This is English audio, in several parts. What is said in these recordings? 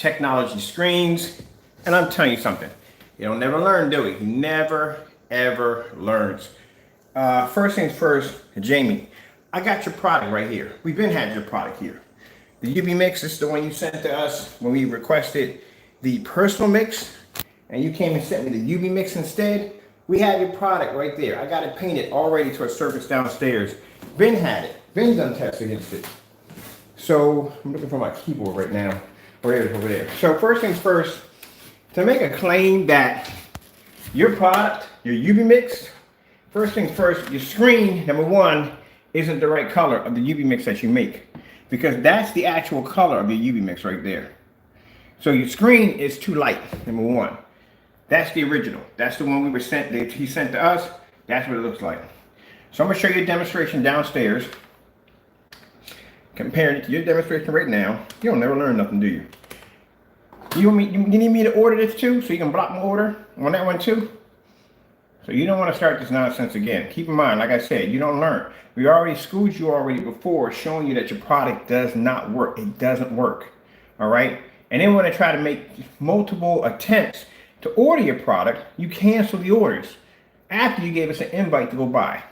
technology screens. And I'm telling you something, you don't never learn, do we? He never, ever learns. First things first, Jamie, I got your product right here. We've been had your product here. The UV mix is the one you sent to us when we requested the personal mix, and you came and sent me the UV mix instead. We have your product right there. I got it painted already to a surface downstairs. Ben had it. Ben's untested against it. So I'm looking for my keyboard right now. Where is it? Over there. So first things first, to make a claim that your product, your UV mix, first things first, your screen, number one, isn't the right color of the UV mix that you make. Because that's the actual color of your UV mix right there. So your screen is too light, number one. That's the original. That's the one we were sent, that he sent to us. That's what it looks like. So I'm gonna show you a demonstration downstairs. Comparing it to your demonstration right now. You don't never learn nothing, do you? You need me to order this too, so you can block my order on that one too? So you don't want to start this nonsense again. Keep in mind, like I said, you don't learn. We already schooled you already before, showing you that your product does not work. It doesn't work, all right? And then when I try to make multiple attempts to order your product, you cancel the orders after you gave us an invite to go buy.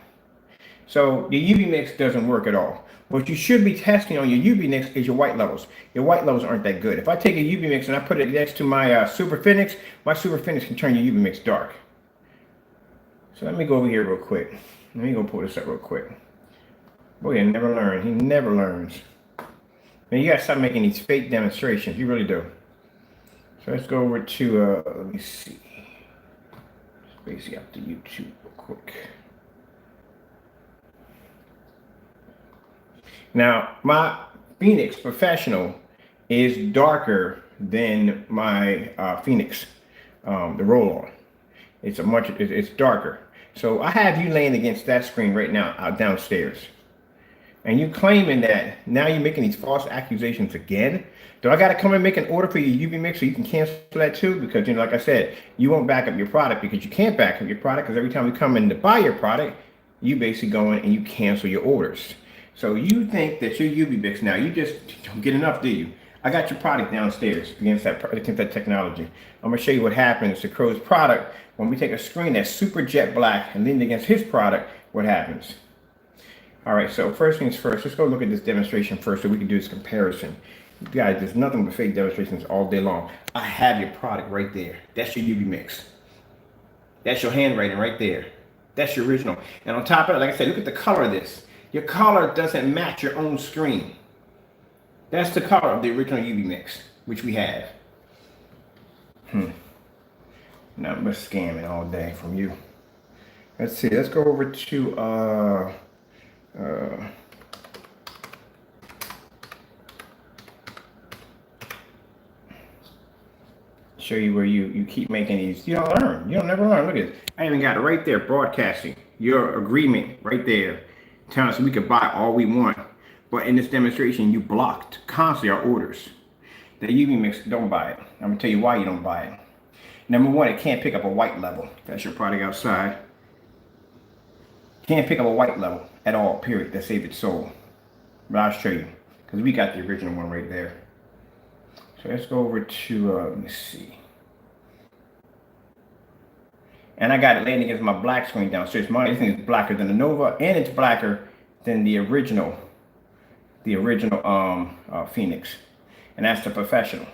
So the UV mix doesn't work at all. What you should be testing on your UV mix is your white levels. Your white levels aren't that good. If I take a UV mix and I put it next to my Super Phoenix, my Super Phoenix can turn your UV mix dark. So let me go over here real quick. Let me go pull this up real quick. Boy, he never learns. He never learns. Man, you gotta stop making these fake demonstrations. You really do. So let's go over to, let me see. Let's basically out to YouTube real quick. Now, my Phoenix Professional is darker than my Phoenix, the roll-on. It's darker. So I have you laying against that screen right now out downstairs. And you claiming that now you're making these false accusations again. Do I got to come and make an order for your UV mix so you can cancel that too? Because, you know, like I said, you won't back up your product because you can't back up your product because every time we come in to buy your product, you basically go in and you cancel your orders. So you think that your UV mix now, you just don't get enough, do you? I got your product downstairs against that technology. I'm gonna show you what happens to CROWS product when we take a screen that's super jet black and lean against his product, what happens? All right, so first things first, let's go look at this demonstration first so we can do this comparison. Guys, there's nothing but fake demonstrations all day long. I have your product right there. That's your UV mix. That's your handwriting right there. That's your original. And on top of it, like I said, look at the color of this. Your color doesn't match your own screen. That's the color of the original UV mix, which we have. Nothing but scamming all day from you. Let's see, let's go over to show you where you keep making these. You don't learn. You don't never learn. Look at it. I even got it right there, broadcasting. Your agreement right there. Telling us we could buy all we want. But in this demonstration, you blocked constantly our orders. The UV mix, don't buy it. I'm gonna tell you why you don't buy it. Number one, it can't pick up a white level. That's your product outside. Can't pick up a white level at all, period. That saved its soul. But I'll show you, because we got the original one right there. So let's go over to, let me see. And I got it laying against my black screen downstairs. This thing is blacker than the Nova, and it's blacker than the original Phoenix. And that's the Professional.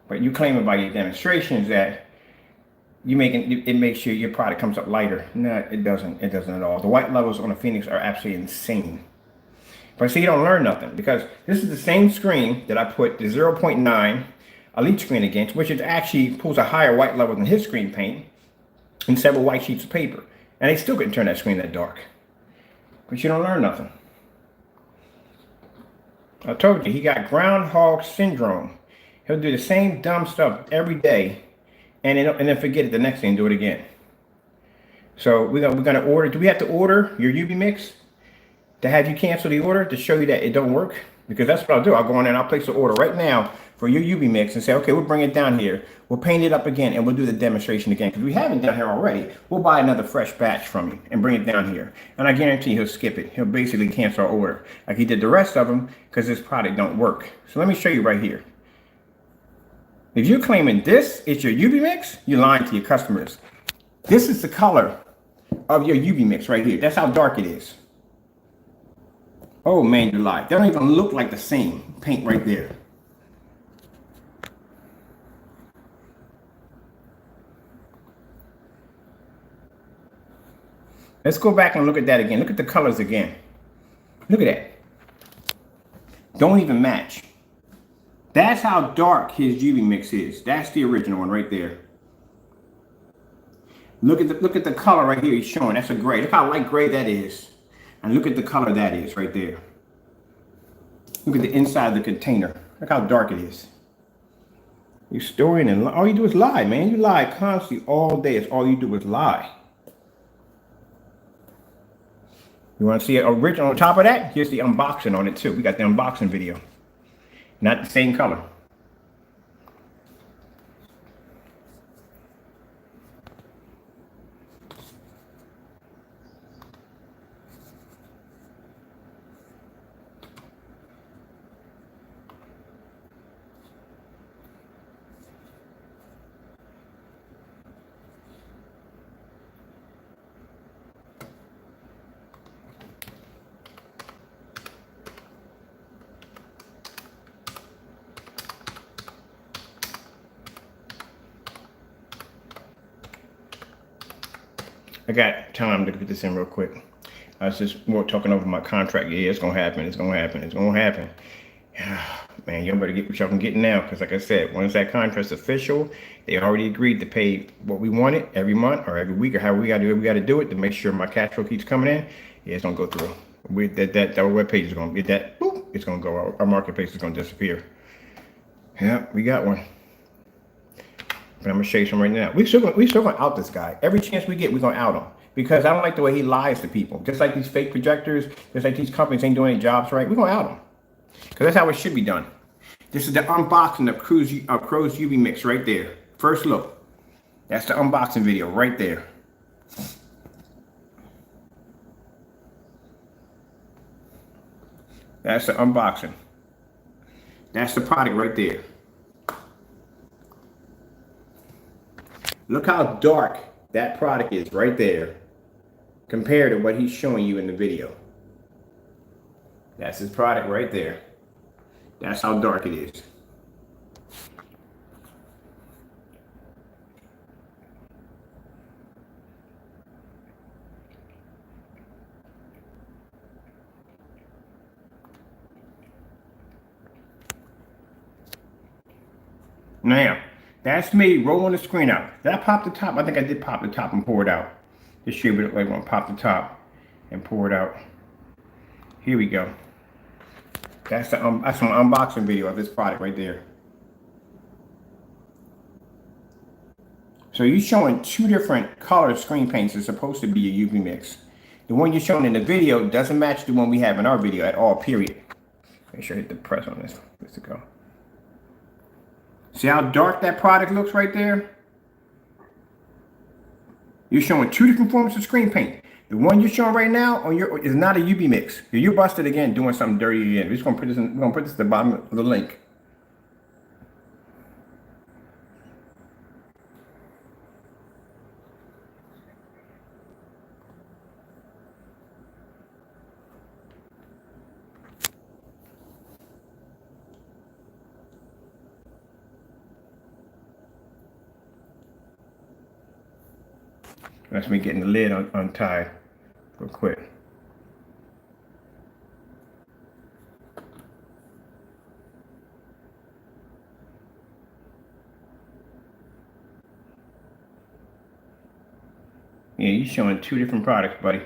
But you claiming by your demonstrations that it makes sure your product comes up lighter. No, it doesn't. It doesn't at all. The white levels on the Phoenix are absolutely insane. But see, you don't learn nothing because this is the same screen that I put the 0.9 Elite screen against, which is actually pulls a higher white level than his screen paint and several white sheets of paper. And they still couldn't turn that screen that dark. But you don't learn nothing. I told you, he got groundhog syndrome. He'll do the same dumb stuff every day and then forget it the next day and do it again. So we're gonna order. Do we have to order your UV mix to have you cancel the order to show you that it don't work? Because that's what I'll do. I'll go in there and I'll place the order right now for your UV mix and say, okay, we'll bring it down here. We'll paint it up again and we'll do the demonstration again. Because we have it down here already. We'll buy another fresh batch from you and bring it down here. And I guarantee he'll skip it. He'll basically cancel our order like he did the rest of them because this product don't work. So let me show you right here. If you're claiming this is your UV mix, you're lying to your customers. This is the color of your UV mix right here. That's how dark it is. Oh man, you lied. They don't even look like the same paint right there. Let's go back and look at that again. Look at the colors again. Look at that. Don't even match. That's how dark his UV mix is. That's the original one right there. Look at the color right here he's showing. That's a gray. Look how light gray that is. And look at the color that is right there. Look at the inside of the container. Look how dark it is. You're storing and all you do is lie, man. You lie constantly all day. It's all you do is lie. You want to see an original on top of that? Here's the unboxing on it too. We got the unboxing video. Not the same color. I got time to get this in real quick. I was just more talking over my contract. Yeah, it's gonna happen. It's gonna happen. It's gonna happen. Man, y'all better get what y'all can get now, because like I said, once that contract's official, they already agreed to pay what we wanted every month or every week or however we gotta do it to make sure my cash flow keeps coming in. Yeah, it's gonna go through. That web page is gonna get that. Boop, it's gonna go. Our marketplace is gonna disappear. Yeah, we got one. But I'm gonna show you some right now. We still gonna out this guy. Every chance we get, we're gonna out him. Because I don't like the way he lies to people. Just like these fake projectors, just like these companies ain't doing any jobs right, we're gonna out them. Because that's how it should be done. This is the unboxing of CROWS UV mix right there. First look. That's the unboxing video right there. That's the unboxing. That's the product right there. Look how dark that product is right there compared to what he's showing you in the video. That's his product right there. That's how dark it is. Now, that's me rolling the screen out. Did I pop the top? I think I did pop the top and pour it out. Distribute it like one. Pop the top and pour it out. Here we go. That's the that's an unboxing video of this product right there. So you're showing two different color screen paints. It's supposed to be a UV mix. The one you're showing in the video doesn't match the one we have in our video at all, period. Make sure I hit the press on this. Just to go. See how dark that product looks right there? You're showing two different forms of screen paint. The one you're showing right now on your is not a UV mix. You're busted again doing something dirty again. We're just gonna put this in, we're gonna put this at the bottom of the link. That's me getting the lid untied real quick. Yeah, you're showing two different products, buddy.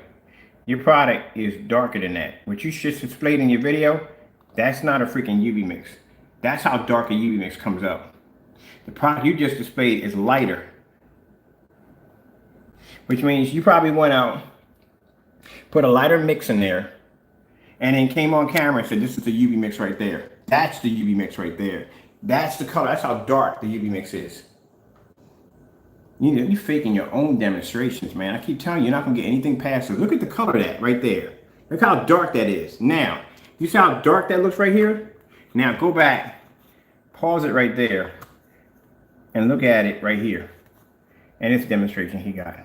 Your product is darker than that. What you just displayed in your video, that's not a freaking UV mix. That's how dark a UV mix comes out. The product you just displayed is lighter. Which means you probably went out, put a lighter mix in there, and then came on camera and said, this is the UV mix right there. That's the UV mix right there. That's the color. That's how dark the UV mix is. You know, you're faking your own demonstrations, man. I keep telling you, you're not going to get anything past it. Look at the color of that right there. Look how dark that is. Now, you see how dark that looks right here? Now, go back, pause it right there. and look at it right here. And this demonstration he got.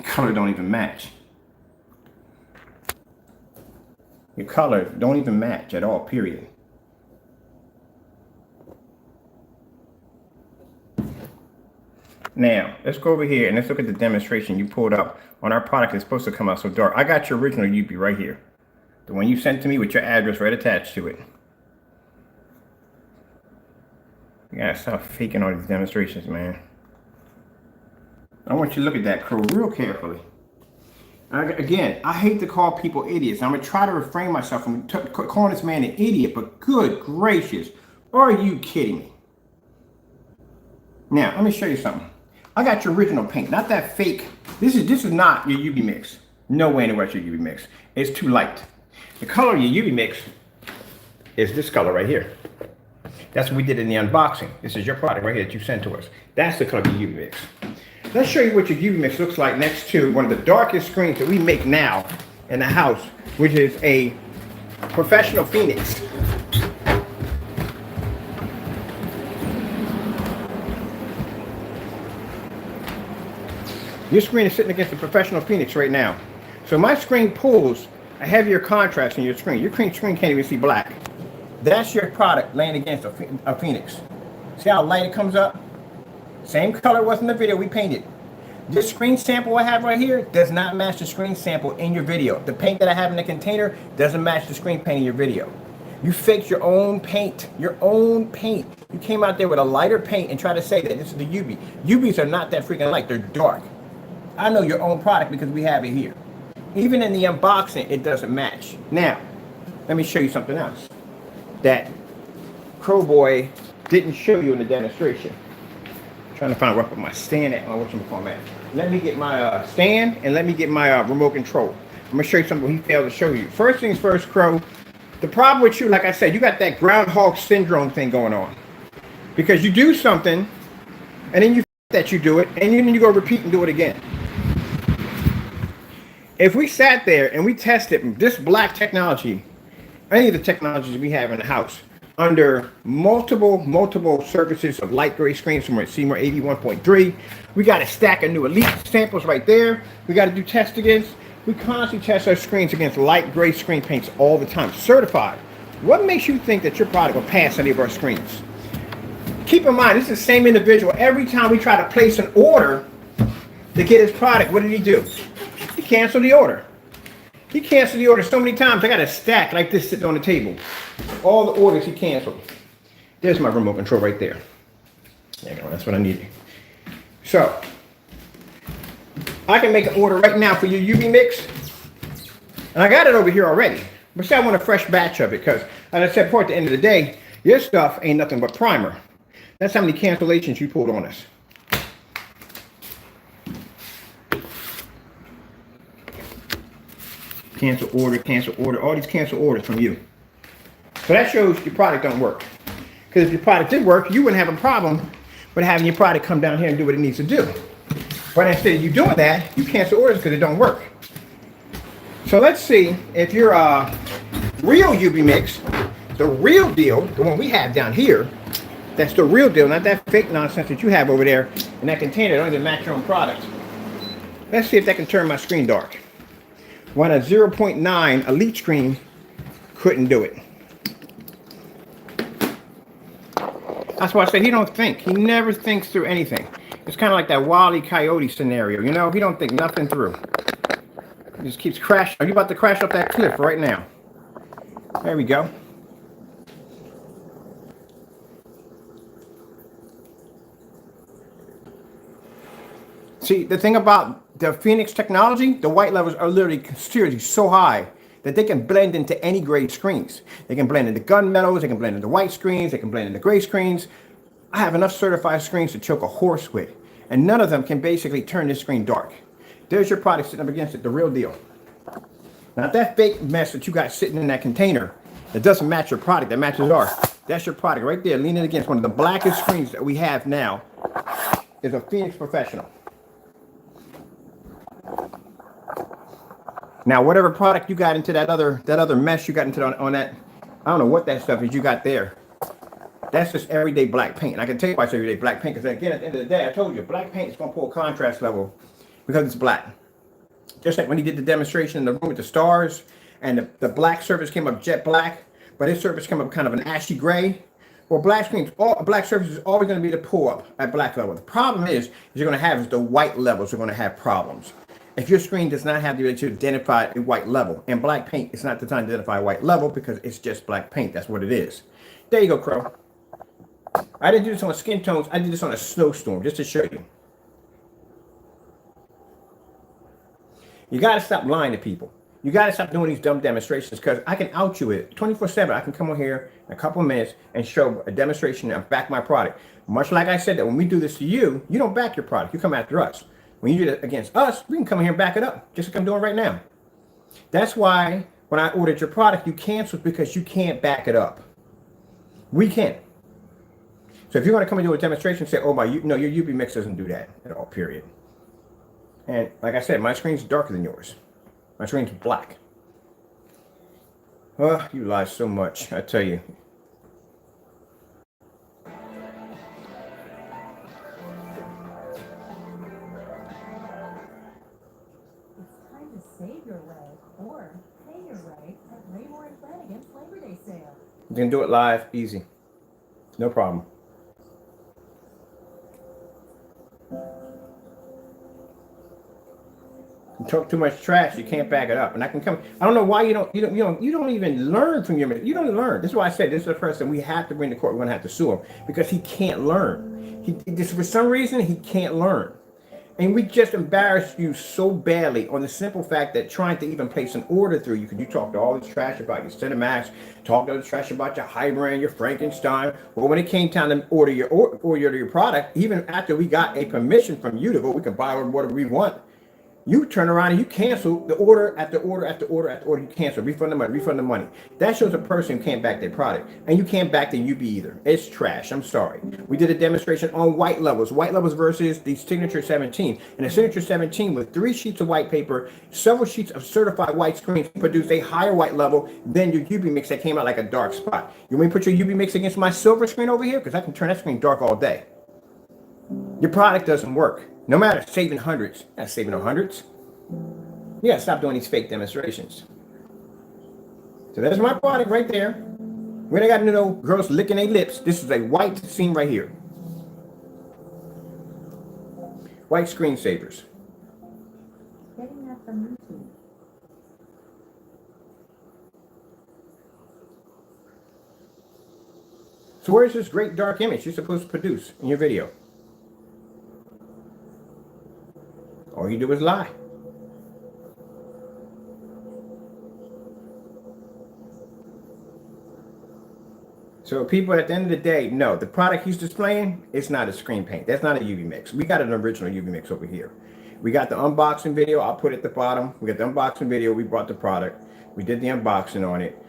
Color don't even match. Your color don't even match at all, period. Now, let's go over here and let's look at the demonstration you pulled up on our product. It's supposed to come out so dark. I got your original UV right here. The one you sent to me with your address right attached to it. You gotta stop faking all these demonstrations, man. I want you to look at that crow real carefully. Again, I hate to call people idiots. I'm gonna try to refrain myself from calling this man an idiot, but good gracious, are you kidding me? Now, let me show you something. I got your original paint, not that fake. This is not your UV mix. No way in the world your UV mix. It's too light. The color of your UV mix is this color right here. That's what we did in the unboxing. This is your product right here that you sent to us. That's the color of your UV mix. Let's show you what your UV mix looks like next to one of the darkest screens that we make now in the house, which is a professional Phoenix. Your screen is sitting against the professional Phoenix right now. So my screen pulls a heavier contrast in your screen. Your screen can't even see black. That's your product laying against a Phoenix. See how light it comes up? Same color was in the video we painted. This screen sample I have right here does not match the screen sample in your video. The paint that I have in the container doesn't match the screen paint in your video. You faked your own paint. Your own paint. You came out there with a lighter paint and tried to say that this is the UV. UVs are not that freaking light. They're dark. I know your own product because we have it here. Even in the unboxing, it doesn't match. Now, let me show you something else that Crow Boy didn't show you in the demonstration. I'm trying to find where I put my stand at. Let me get my stand and let me get my remote control. I'm gonna show you something he failed to show you. First things first, Crow. The problem with you, like I said, you got that groundhog syndrome thing going on. Because you do something, and then you that you do it, and then you go repeat and do it again. If we sat there and we tested this black technology, any of the technologies we have in the house, under multiple surfaces of light gray screens from Seymour 81.3, we got a stack of new elite samples right there. We got to do tests against. We constantly test our screens against light gray screen paints all the time, certified. What makes you think that your product will pass any of our screens? Keep in mind, this is the same individual. Every time we try to place an order to get his product, what did he do? He canceled the order. He canceled the order so many times. I got a stack like this sitting on the table. All the orders he canceled. There's my remote control right there. There you go. That's what I needed. So, I can make an order right now for your UV mix. And I got it over here already. But see, I want a fresh batch of it because, as I said before, at the end of the day, your stuff ain't nothing but primer. That's how many cancellations you pulled on us. Cancel order, all these cancel orders from you. So that shows your product don't work. Because if your product did work, you wouldn't have a problem with having your product come down here and do what it needs to do. But instead of you doing that, you cancel orders because it don't work. So let's see if your real UV mix, the real deal, the one we have down here, that's the real deal, not that fake nonsense that you have over there in that container that don't even match your own product. Let's see if that can turn my screen dark. When a 0.9 elite screen couldn't do it. That's why I said he don't think. He never thinks through anything. It's kind of like that Wile E. Coyote scenario, you know? He don't think nothing through. He just keeps crashing. Are you about to crash up that cliff right now? There we go. See, the thing about the Phoenix technology, the white levels are literally seriously so high that they can blend into any gray screens. They can blend into gunmetals, they can blend into white screens, they can blend into gray screens. I have enough certified screens to choke a horse with, and none of them can basically turn this screen dark. There's your product sitting up against it, the real deal. Not that fake mess that you got sitting in that container that doesn't match your product, that matches ours. That's your product right there, leaning against one of the blackest screens that we have now. Is a Phoenix Professional. Now, whatever product you got into that other mess you got into on that, I don't know what that stuff is you got there. That's just everyday black paint. And I can tell you why it's everyday black paint, because again, at the end of the day, I told you, black paint is going to pull contrast level because it's black. Just like when he did the demonstration in the room with the stars, and the black surface came up jet black, but his surface came up kind of an ashy gray. Well, black surface is always going to be the pull up at black level. The problem is you're going to have is the white levels are going to have problems. If your screen does not have the ability to identify a white level, and black paint is not the time to identify a white level because it's just black paint. That's what it is. There you go, Crow. I didn't do this on skin tones. I did this on a snowstorm just to show you. You got to stop lying to people. You got to stop doing these dumb demonstrations, because I can out you it 24/7. I can come on here in a couple of minutes and show a demonstration and back my product. Much like I said that when we do this to you, you don't back your product. You come after us. When you do it against us, we can come in here and back it up, just like I'm doing right now. That's why when I ordered your product, you canceled, because you can't back it up. We can. So if you're going to come and do a demonstration and say, oh, no, your UV mix doesn't do that at all, period. And like I said, my screen's darker than yours. My screen's black. Oh, you lie so much, I tell you. It's time to save your way or pay your way at Raymore and Flanagan's Labor Day sale. You can do it live, easy. No problem. You talk too much trash, you can't back it up. And I can come. I don't know why you don't even learn from your. You don't learn. This is why I said this is the person we have to bring to court. We're gonna have to sue him because he can't learn. For some reason he can't learn. And we just embarrassed you so badly on the simple fact that trying to even place an order through you, because you talked all this trash about your Cinemax, talked all this trash about your Hybrid, your Frankenstein. Well, when it came time to order your product, even after we got a permission from you to go, we can buy whatever we want. You turn around and you cancel the order after order after order after order. You cancel, refund the money. That shows a person who can't back their product. And you can't back the UV either. It's trash. I'm sorry. We did a demonstration on white levels versus the Signature 17. And the Signature 17 with 3 sheets of white paper, several sheets of certified white screens, produced a higher white level than your UV mix that came out like a dark spot. You want me to put your UV mix against my silver screen over here? Because I can turn that screen dark all day. Your product doesn't work. No matter saving hundreds, not saving no hundreds. You gotta stop doing these fake demonstrations. So there's my product right there. When I got no girls licking their lips, this is a white scene right here. White screensavers. Getting that from YouTube. So where's this great dark image you're supposed to produce in your video? All you do is lie. So people at the end of the day, no, the product he's displaying, it's not a screen paint. That's not a UV mix. We got an original UV mix over here. We got the unboxing video. I'll put it at the bottom. We got the unboxing video. We brought the product. We did the unboxing on it.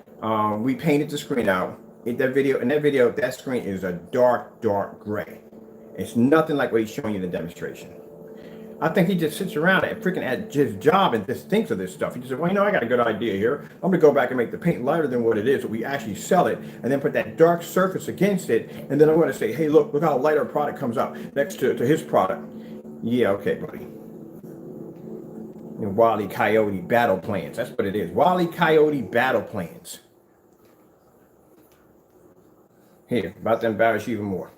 We painted the screen out. In that video, that screen is a dark gray. It's nothing like what he's showing you in the demonstration. I think he just sits around and freaking at his job and just thinks of this stuff. He just said, well, I got a good idea here. I'm gonna go back and make the paint lighter than what it is, so we actually sell it, and then put that dark surface against it, and then I'm gonna say, hey, look how light our product comes out next to his product. Yeah, okay, buddy. Wile E. Coyote battle plans. That's what it is. Wile E. Coyote battle plans. Here, about to embarrass you even more.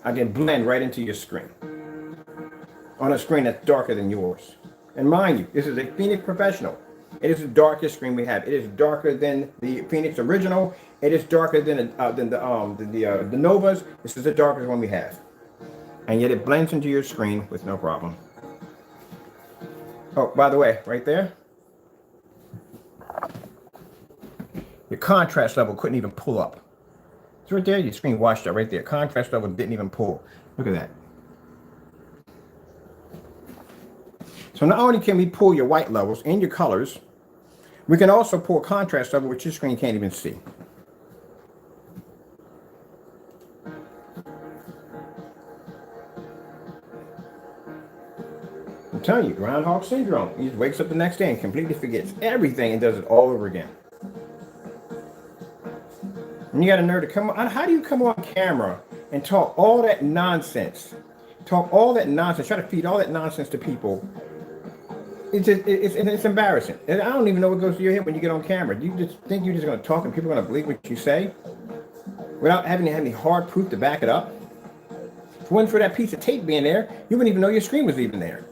I can blend right into your screen on a screen that's darker than yours. And mind you, this is a Phoenix Professional. It is the darkest screen we have. It is darker than the Phoenix Original. It is darker than the Novas. This is the darkest one we have, and yet it blends into your screen with no problem. Oh, by the way, right there, your contrast level couldn't even pull up. It's right there. Your screen washed out right there. Contrast level didn't even pull. Look at that. So not only can we pull your white levels and your colors, we can also pull contrast level, which your screen can't even see. telling you, groundhog syndrome. He just wakes up the next day and completely forgets everything and does it all over again. And you got a nerve to come on. How do you come on camera and talk all that nonsense? Talk all that nonsense, try to feed all that nonsense to people. It's embarrassing. And I don't even know what goes through your head when you get on camera. Do you just think you're just going to talk and people are going to believe what you say without having to have any hard proof to back it up? If it wasn't for that piece of tape being there, you wouldn't even know your screen was even there.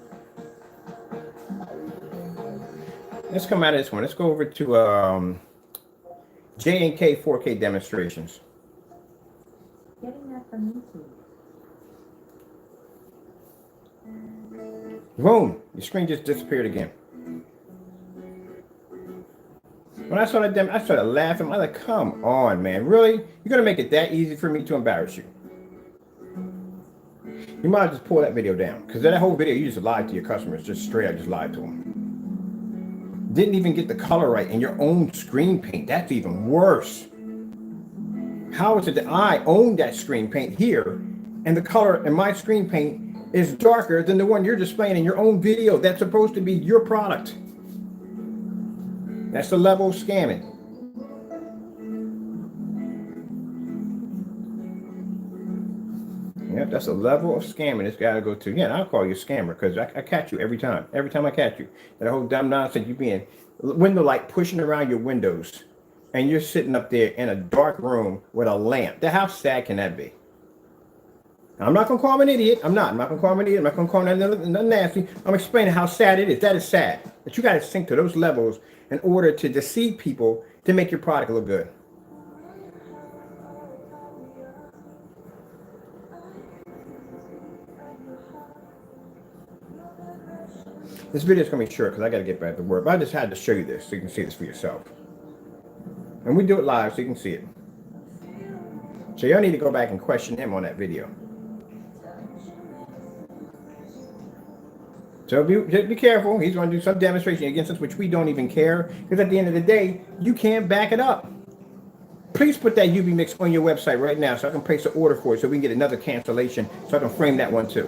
Let's come out of this one. Let's go over to J&K 4K demonstrations. Getting that from YouTube. Boom! Your screen just disappeared again. When I saw that demo, I started laughing. I was like, come on, man. Really? You're going to make it that easy for me to embarrass you? You might just pull that video down. Because that whole video, you just lied to your customers. Just straight up just lied to them. Didn't even get the color right in your own screen paint. That's even worse. How is it that I own that screen paint here and the color in my screen paint is darker than the one you're displaying in your own video? That's supposed to be your product. That's the level of scamming. Yep, that's a level of scamming it's got to go to. Yeah, I'll call you a scammer because I catch you every time. Every time I catch you. That whole dumb nonsense, you being window light pushing around your windows and you're sitting up there in a dark room with a lamp. How sad can that be? I'm not going to call him an idiot. I'm not going to call him an idiot. I'm not going to call him nothing nasty. I'm explaining how sad it is. That is sad. But you got to sink to those levels in order to deceive people to make your product look good. This video is going to be short because I got to get back to work. But I just had to show you this so you can see this for yourself. And we do it live so you can see it. So y'all need to go back and question him on that video. So be careful. He's going to do some demonstration against us, which we don't even care. Because at the end of the day, you can't back it up. Please put that UV mix on your website right now so I can place an order for it so we can get another cancellation so I can frame that one too.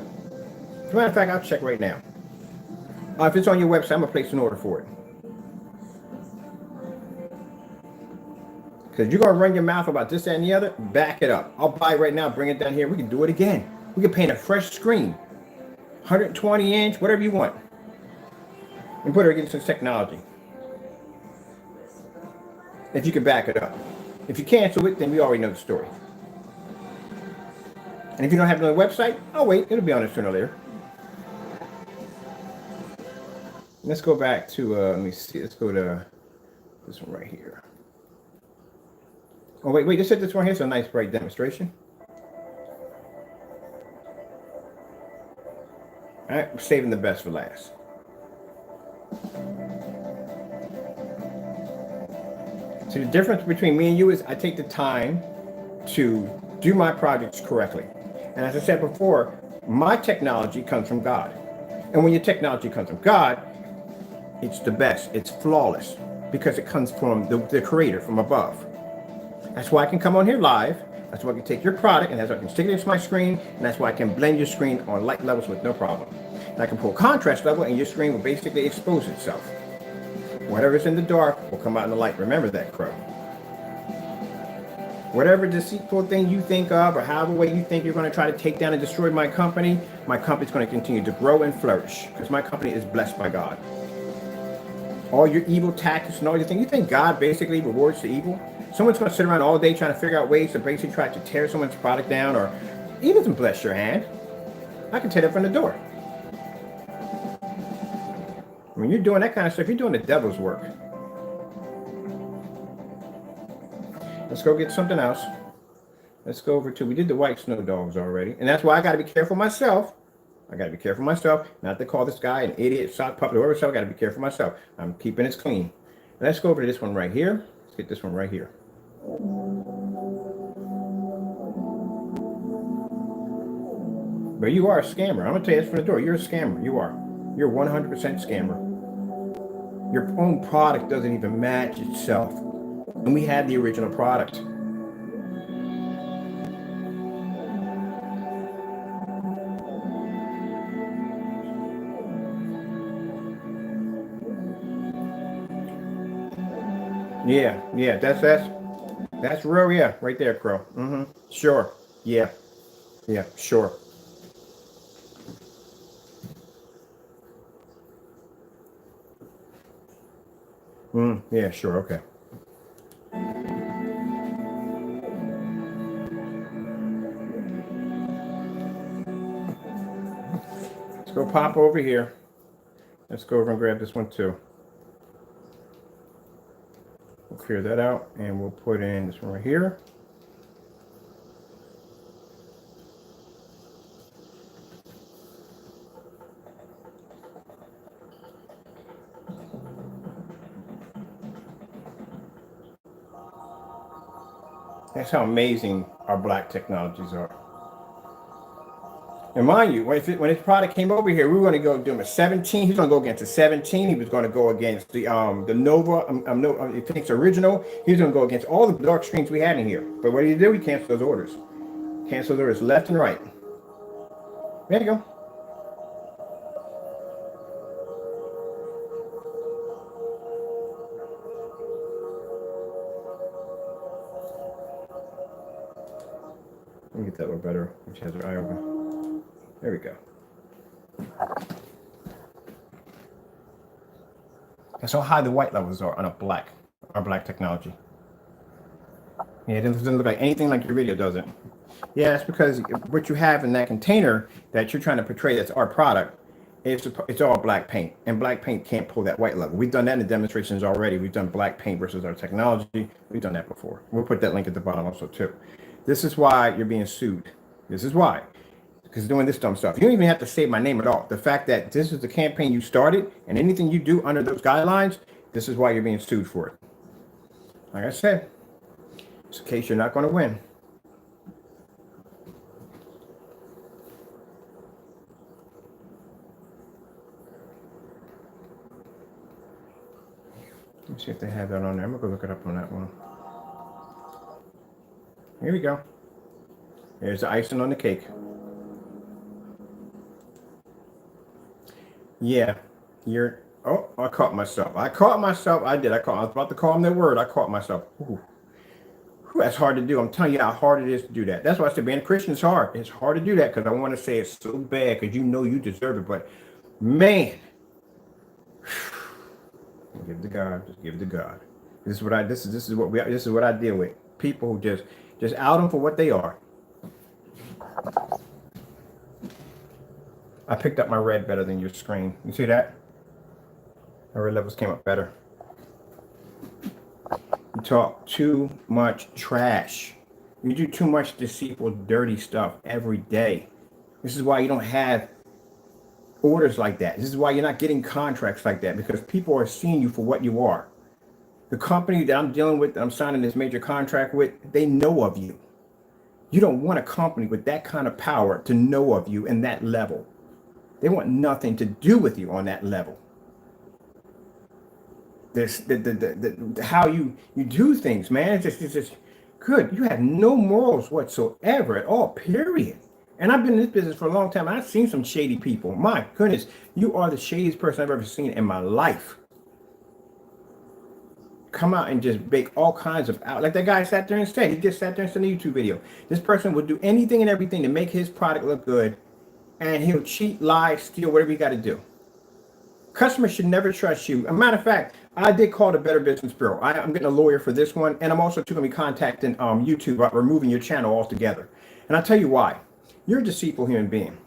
As a matter of fact, I'll check right now. If it's on your website, I'm going to place an order for it. Because you're going to run your mouth about this, that, and the other, back it up. I'll buy it right now, bring it down here. We can do it again. We can paint a fresh screen. 120 inch, whatever you want. And put it against some technology. If you can back it up. If you cancel it, then we already know the story. And if you don't have it on the website, I'll wait. It'll be on it sooner or later. Let's go back to, let me see. Let's go to this one right here. Oh, wait, just hit this one here. It's a nice bright demonstration. All right, we're saving the best for last. So the difference between me and you is I take the time to do my projects correctly. And as I said before, my technology comes from God. And when your technology comes from God, it's the best. It's flawless because it comes from the creator from above. That's why I can come on here live. That's why I can take your product and that's why I can stick it into my screen. And that's why I can blend your screen on light levels with no problem. And I can pull contrast level and your screen will basically expose itself. Whatever's in the dark will come out in the light. Remember that, Crow. Whatever deceitful thing you think of or however way you think you're going to try to take down and destroy my company's going to continue to grow and flourish because my company is blessed by God. All your evil tactics and all your things, you think God basically rewards the evil? Someone's going to sit around all day trying to figure out ways to basically try to tear someone's product down or even bless your hand. I can tell that from the door. When you're doing that kind of stuff, you're doing the devil's work. Let's go get something else. Let's go over to, we did the white snow dogs already. And that's why I got to be careful myself. I got to be careful myself. Not to call this guy an idiot, sock puppet, whoever. So I got to be careful myself. I'm keeping it clean. And let's go over to this one right here. Let's get this one right here. But you are a scammer. I'm going to tell you this from the door. You're a scammer. You are. You're 100% scammer. Your own product doesn't even match itself. And we had the original product. Yeah. That's real. Yeah, right there, Crow. Sure. Yeah. Yeah. Sure. Yeah. Sure. Okay. Let's go pop over here. Let's go over and grab this one too. We'll clear that out, and we'll put in this one right here. That's how amazing our black technologies are. And mind you, when his product came over here, we were going to go do him a 17. He was going to go against a 17. He was going to go against the Nova, I think it's original. He was going to go against all the dark screens we had in here. But what did he do? He canceled those orders. Canceled orders left and right. There you go. Let me get that a little better. Which has her eye open. There we go. That's how high the white levels are on our black technology. Yeah, it doesn't look like anything like your video, does it? Yeah, that's because what you have in that container that you're trying to portray that's our product, it's all black paint, and black paint can't pull that white level. We've done that in the demonstrations already. We've done black paint versus our technology. We've done that before. We'll put that link at the bottom also too. This is why you're being sued. This is why. Because doing this dumb stuff. You don't even have to say my name at all. The fact that this is the campaign you started, and anything you do under those guidelines, this is why you're being sued for it. Like I said, it's a case you're not going to win. Let's see if they have that on there. I'm going to go look it up on that one. Here we go. Here's the icing on the cake. Yeah, you're. Oh, I caught myself. I did. I was about to call him that word. I caught myself. Ooh. That's hard to do. I'm telling you how hard it is to do that. That's why I said being a Christian is hard. It's hard to do that because I want to say it's so bad because you know you deserve it. But man, give it to God. Just give it to God. This is what I deal with. People who just out them for what they are. I picked up my red better than your screen. You see that? My red levels came up better. You talk too much trash. You do too much deceitful, dirty stuff every day. This is why you don't have orders like that. This is why you're not getting contracts like that, because people are seeing you for what you are. The company that I'm dealing with, that I'm signing this major contract with, they know of you. You don't want a company with that kind of power to know of you in that level. They want nothing to do with you on that level. How you do things, man. It's just good. You have no morals whatsoever at all, period. And I've been in this business for a long time. I've seen some shady people. My goodness, you are the shadiest person I've ever seen in my life. Come out and just bake all kinds of out. Like that guy sat there and said, he just sat there and said in a YouTube video. This person would do anything and everything to make his product look good. And he'll cheat, lie, steal, whatever you got to do. Customers should never trust you. As a matter of fact, I did call the Better Business Bureau. I'm getting a lawyer for this one. And I'm also going to be contacting YouTube about removing your channel altogether. And I'll tell you why. You're a deceitful human being.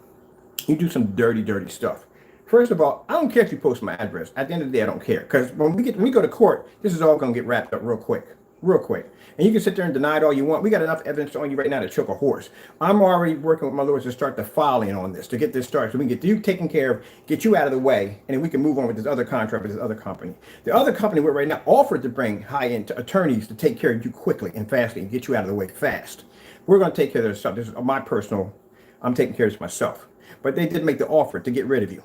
You do some dirty, dirty stuff. First of all, I don't care if you post my address. At the end of the day, I don't care. Because when we go to court, this is all going to get wrapped up real quick. Real quick. And you can sit there and deny it all you want. We got enough evidence on you right now to choke a horse. I'm already working with my lawyers to start the filing on this, to get this started, so we can get you taken care of, get you out of the way, and then we can move on with this other contract with this other company. The other company we're right now offered to bring high-end attorneys to take care of you quickly and fastly and get you out of the way fast. We're going to take care of this stuff. This is my personal, I'm taking care of this myself. But they did make the offer to get rid of you,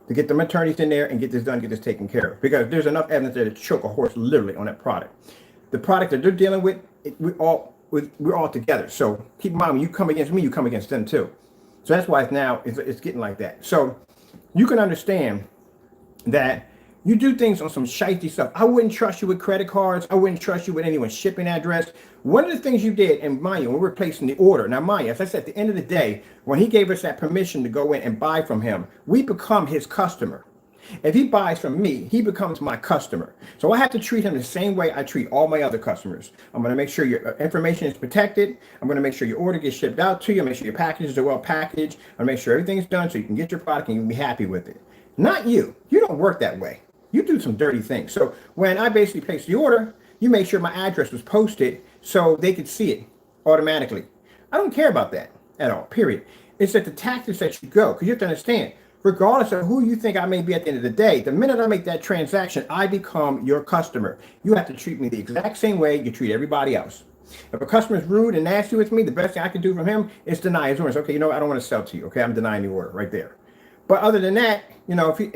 to get them attorneys in there and get this done, get this taken care of. Because there's enough evidence there to choke a horse literally on that product. The product that they're dealing with, we're all together. So keep in mind, when you come against me, you come against them too. So that's why it's getting like that. So you can understand that You do things on some shifty stuff. I wouldn't trust you with credit cards. I wouldn't trust you with anyone's shipping address. One of the things you did, and mind you, when we're placing the order, now mind you, as I said, at the end of the day, when he gave us that permission to go in and buy from him, we become his customer. If he buys from me, he becomes my customer. So I have to treat him the same way I treat all my other customers. I'm going to make sure your information is protected. I'm going to make sure your order gets shipped out to you. Make sure your packages are well packaged. I'm going to make sure everything's done so you can get your product and you can be happy with it. Not you. You don't work that way. You do some dirty things. So when I basically placed the order, you make sure my address was posted so they could see it automatically. I don't care about that at all, period. It's that the tactics that you go, because you have to understand, regardless of who you think I may be at the end of the day, the minute I make that transaction, I become your customer. You have to treat me the exact same way you treat everybody else. If a customer is rude and nasty with me, the best thing I can do from him is deny his order. Okay, you know what? I don't want to sell to you. Okay, I'm denying the order right there. But other than that, if he,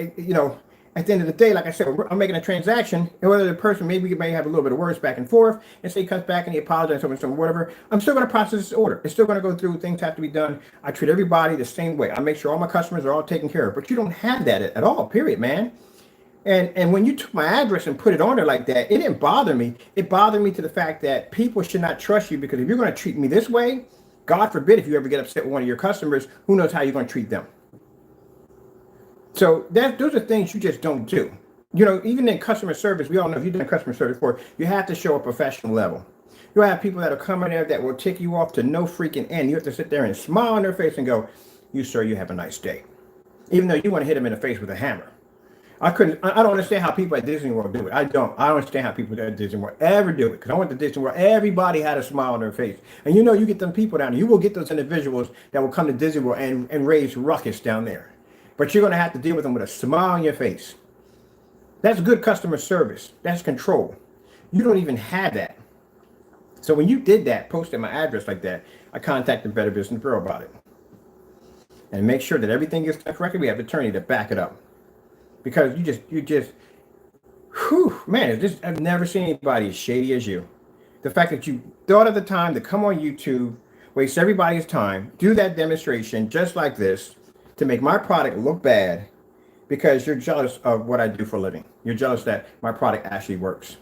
at the end of the day, like I said, I'm making a transaction, and whether the person may have a little bit of words back and forth, and say he comes back and he apologizes or whatever, I'm still going to process this order. It's still going to go through. Things have to be done. I treat everybody the same way. I make sure all my customers are all taken care of. But you don't have that at all, period, man. And when you took my address and put it on there like that, it didn't bother me. It bothered me to the fact that people should not trust you, because if you're going to treat me this way, God forbid if you ever get upset with one of your customers, who knows how you're going to treat them. So those are things you just don't do. Even in customer service, we all know if you've done customer service before, you have to show a professional level. You'll have people that will come in there that will tick you off to no freaking end. You have to sit there and smile on their face and go, "You, sir, you have a nice day." Even though you want to hit them in the face with a hammer. I don't understand how people at Disney World do it. I don't understand how people at Disney World ever do it. Because I went to Disney World, everybody had a smile on their face. And you get them people down there. You will get those individuals that will come to Disney World and raise ruckus down there. But you're going to have to deal with them with a smile on your face. That's good customer service. That's control. You don't even have that. So when you did that, posted my address like that, I contacted Better Business Bureau about it. And make sure that everything is correctly. We have an attorney to back it up. Because I've never seen anybody as shady as you. The fact that you thought of the time to come on YouTube, waste everybody's time, do that demonstration just like this, to make my product look bad because you're jealous of what I do for a living. You're jealous that my product actually works.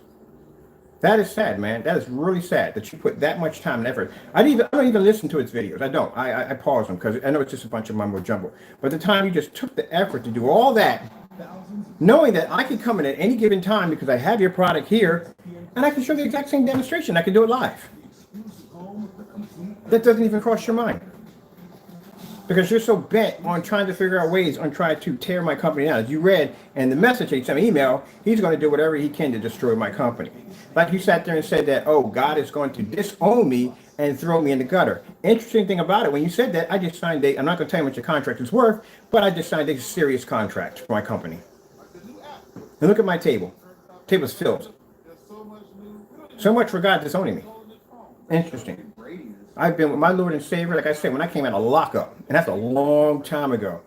That is sad, man. That is really sad that you put that much time and effort. I don't even listen to its videos. I don't. I pause them because I know it's just a bunch of mumbo jumbo. But the time you just took the effort to do all that, knowing that I can come in at any given time because I have your product here and I can show the exact same demonstration. I can do it live. That doesn't even cross your mind. Because you're so bent on trying to figure out ways on trying to tear my company down. As you read in the message, he sent me email, he's going to do whatever he can to destroy my company. Like you sat there and said that, oh, God is going to disown me and throw me in the gutter. Interesting thing about it, when you said that, I just signed I'm not going to tell you what your contract is worth, but I just signed a serious contract for my company. And look at my table. The table's filled. So much for God disowning me. Interesting. I've been with my Lord and Savior, like I said, when I came out of lockup, and that's a long time ago.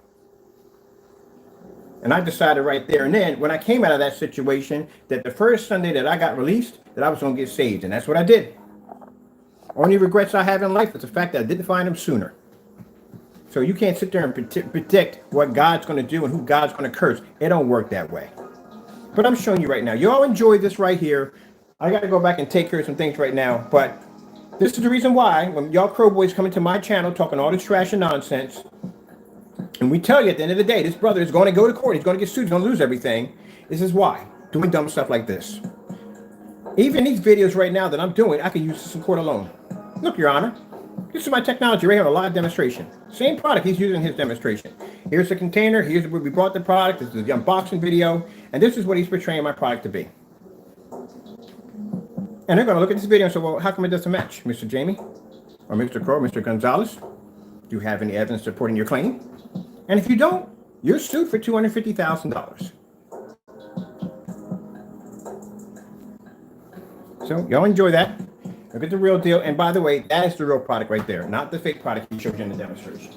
And I decided right there and then, when I came out of that situation, that the first Sunday that I got released, that I was going to get saved. And that's what I did. Only regrets I have in life is the fact that I didn't find him sooner. So you can't sit there and predict what God's going to do and who God's going to curse. It don't work that way. But I'm showing you right now. You all enjoy this right here. I got to go back and take care of some things right now. But this is the reason why when y'all Crow Boys come into my channel talking all this trash and nonsense, and we tell you at the end of the day, this brother is going to go to court. He's going to get sued. He's going to lose everything. This is why. Doing dumb stuff like this. Even these videos right now that I'm doing, I can use this in court alone. Look, Your Honor. This is my technology right here on a live demonstration. Same product he's using in his demonstration. Here's the container. Here's where we brought the product. This is the unboxing video. And this is what he's portraying my product to be. And they're going to look at this video and say, well, how come it doesn't match, Mr. Jamie? Or Mr. Crow, Mr. Gonzalez? Do you have any evidence supporting your claim? And if you don't, you're sued for $250,000. So y'all enjoy that. Look at the real deal. And by the way, that is the real product right there, not the fake product he showed you in the demonstration.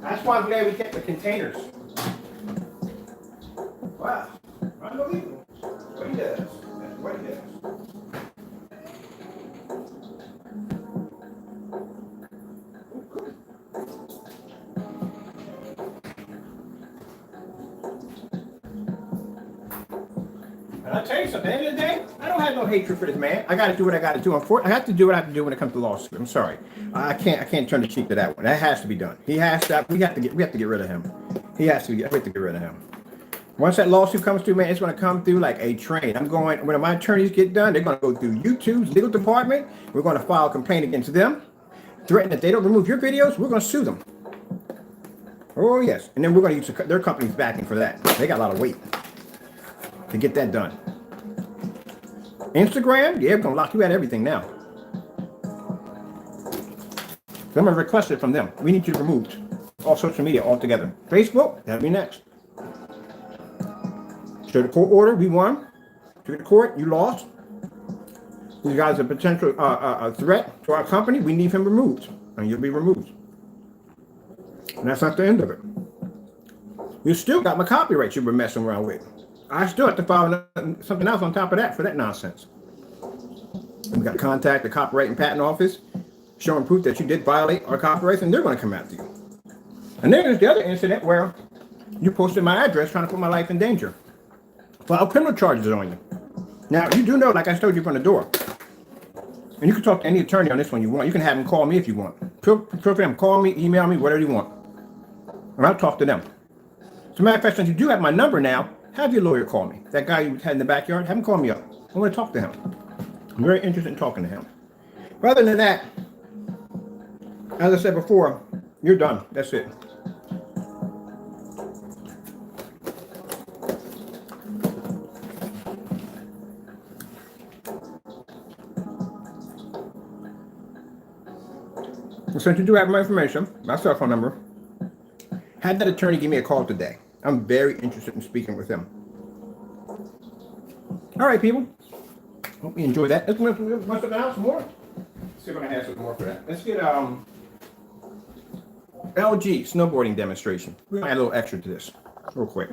That's why I'm glad we kept the containers. Wow. Unbelievable. What he does. That's what he does. tell you something. At the end of the day, I don't have no hatred for this man. I got to do what I got to do. I have to do what I have to do when it comes to lawsuit. I'm sorry. I can't turn the cheek to that one. That has to be done. He has to. We have to get rid of him. We have to get rid of him. Once that lawsuit comes through, man, it's going to come through like a train. When my attorneys get done, they're going to go through YouTube's legal department. We're going to file a complaint against them, threaten that they don't remove your videos. We're going to sue them. Oh, yes. And then we're going to use their company's backing for that. They got a lot of weight to get that done. Instagram, yeah, we're going to lock you out of everything now. So I'm going to request it from them. We need you removed. All social media altogether. Facebook, that'll be next. So the court order, we won. To the court, you lost. You guys are a potential threat to our company. We need him removed. And you'll be removed. And that's not the end of it. You still got my copyright you were messing around with. I still have to file something else on top of that for that nonsense. We got to contact the Copyright and Patent Office, showing proof that you did violate our copyrights, and they're going to come after you. And then there's the other incident where you posted my address trying to put my life in danger. File criminal charges on you. Now, you do know, like I told you from the door, and you can talk to any attorney on this one you want. You can have them call me if you want. Feel free to call me, email me, whatever you want. And I'll talk to them. As a matter of fact, since you do have my number now, have your lawyer call me. That guy you had in the backyard, have him call me up. I want to talk to him. I'm very interested in talking to him. But other than that, as I said before, you're done. That's it. Since you do have my information, my cell phone number, had that attorney give me a call today. I'm very interested in speaking with him. All right, people. Hope you enjoy that. Let's move something else more. Let's see if I can have something more for that. Let's get LG snowboarding demonstration. We're gonna add a little extra to this, real quick.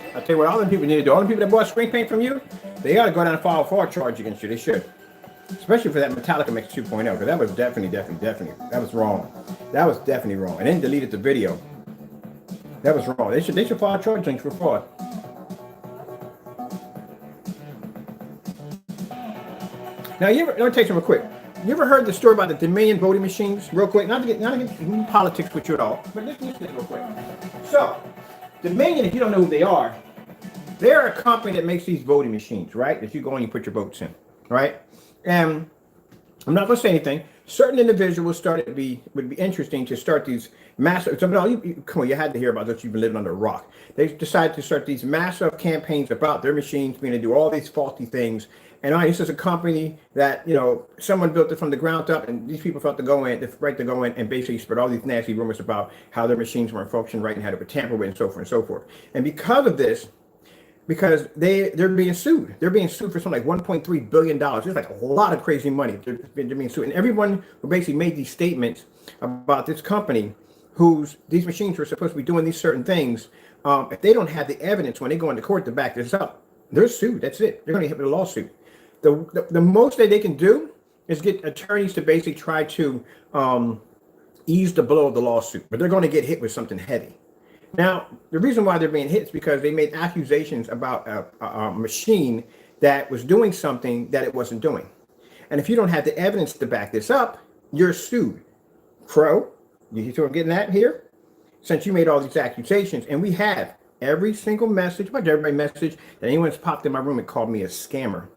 I tell you what, all the people need to do. All the people that bought screen paint from you, they got to go down and file a fraud charge against you. They should, especially for that Metallica Mix 2.0, because that was definitely, that was wrong. That was definitely wrong. And then deleted the video. That was wrong. They should file a charge against you for fraud. Now, let me tell you something real quick. You ever heard the story about the Dominion voting machines? Real quick, not to get into politics with you at all, but let's listen to this real quick. So, Dominion, if you don't know who they are, they're a company that makes these voting machines, right? That you go and you put your votes in, right? And I'm not going to say anything. Certain individuals would be interesting to start these massive. Come on, you had to hear about this. You've been living under a rock. They decided to start these massive campaigns about their machines being to do all these faulty things. And this is a company that, someone built it from the ground up, and these people felt to go in and basically spread all these nasty rumors about how their machines weren't functioning right and how they were tampered with and so forth and so forth. And because of this, because they're being sued. They're being sued for something like $1.3 billion. It's like a lot of crazy money. They're being sued. And everyone who basically made these statements about this company, these machines were supposed to be doing these certain things, if they don't have the evidence when they go into court to back this up, they're sued. That's it. They're going to hit with a lawsuit. The most that they can do is get attorneys to basically try to ease the blow of the lawsuit, but they're going to get hit with something heavy. Now, the reason why they're being hit is because they made accusations about a machine that was doing something that it wasn't doing. And if you don't have the evidence to back this up, you're sued. Crow, you see what I'm getting at here? Since you made all these accusations, and we have every single message, about every message that anyone's popped in my room and called me a scammer.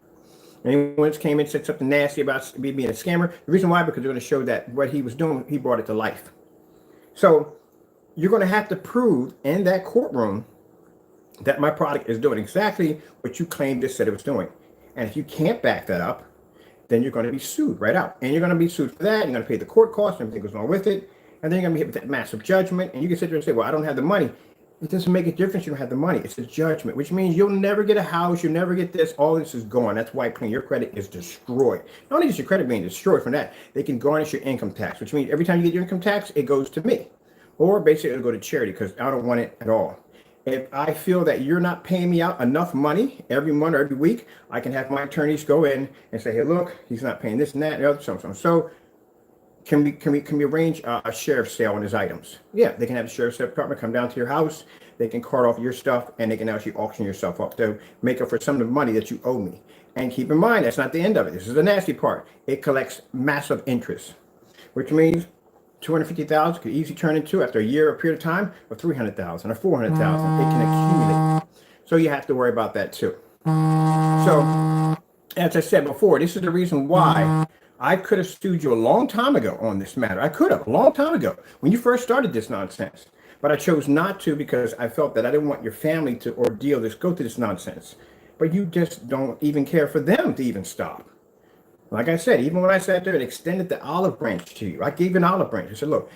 Anyone came in and said something nasty about me being a scammer. The reason why, because they're going to show that what he was doing, he brought it to life. So you're going to have to prove in that courtroom that my product is doing exactly what you claimed it said it was doing. And if you can't back that up, then you're going to be sued right out. And you're going to be sued for that. You're going to pay the court costs and everything goes on with it. And then you're going to be hit with that massive judgment. And you can sit there and say, well, I don't have the money. It doesn't make a difference. You don't have the money. It's a judgment, which means you'll never get a house. You'll never get this. All this is gone. That's why your credit is destroyed. Not only is your credit being destroyed from that, they can garnish your income tax, which means every time you get your income tax, it goes to me. Or basically it'll go to charity because I don't want it at all. If I feel that you're not paying me out enough money every month or every week, I can have my attorneys go in and say, hey, look, he's not paying this and that and the other, so. So can we arrange a sheriff's sale on his items? Yeah, they can have the sheriff's department come down to your house. They can cart off your stuff and they can actually auction yourself up to make up for some of the money that you owe me. And keep in mind, that's not the end of it. This is the nasty part. It collects massive interest, which means 250,000 could easily turn into, after a year or period of time, of 300,000 or 400,000. It can accumulate. So you have to worry about that too. So, as I said before, this is the reason why I could have sued you a long time ago on this matter. I could have, a long time ago, when you first started this nonsense. But I chose not to because I felt that I didn't want your family to ordeal this, go through this nonsense. But you just don't even care for them to even stop. Like I said, even when I sat there and extended the olive branch to you, I gave you an olive branch. I said, look,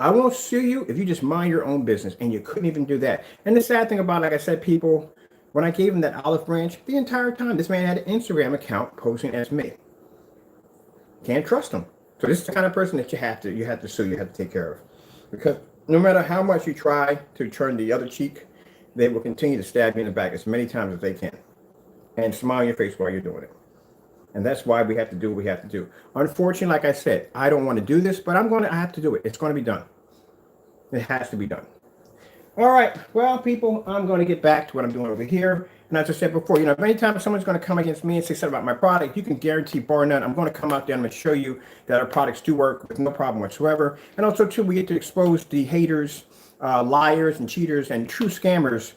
I won't sue you if you just mind your own business. And you couldn't even do that. And the sad thing about, like I said, people, when I gave him that olive branch, the entire time, this man had an Instagram account posting as me. Can't trust him. So this is the kind of person that you have to sue, you have to take care of. Because no matter how much you try to turn the other cheek, they will continue to stab you in the back as many times as they can. And smile on your face while you're doing it. And that's why we have to do what we have to do. Unfortunately, like I said, I don't want to do this, but I have to do it. It's going to be done. It has to be done. All right. Well, people, I'm going to get back to what I'm doing over here. And as I said before, if any time someone's going to come against me and say something about my product, you can guarantee, bar none, I'm going to come out there and I'm going to show you that our products do work with no problem whatsoever. And also, too, we get to expose the haters, liars and cheaters and true scammers.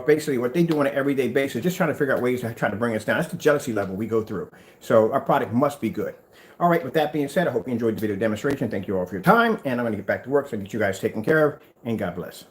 Basically what they do on an everyday basis, just trying to figure out ways to try to bring us down. That's the jealousy level we go through. So our product must be good. All right, with that being said, I hope you enjoyed the video demonstration. Thank you all for your time, and I'm going to get back to work so I get you guys taken care of, and God bless.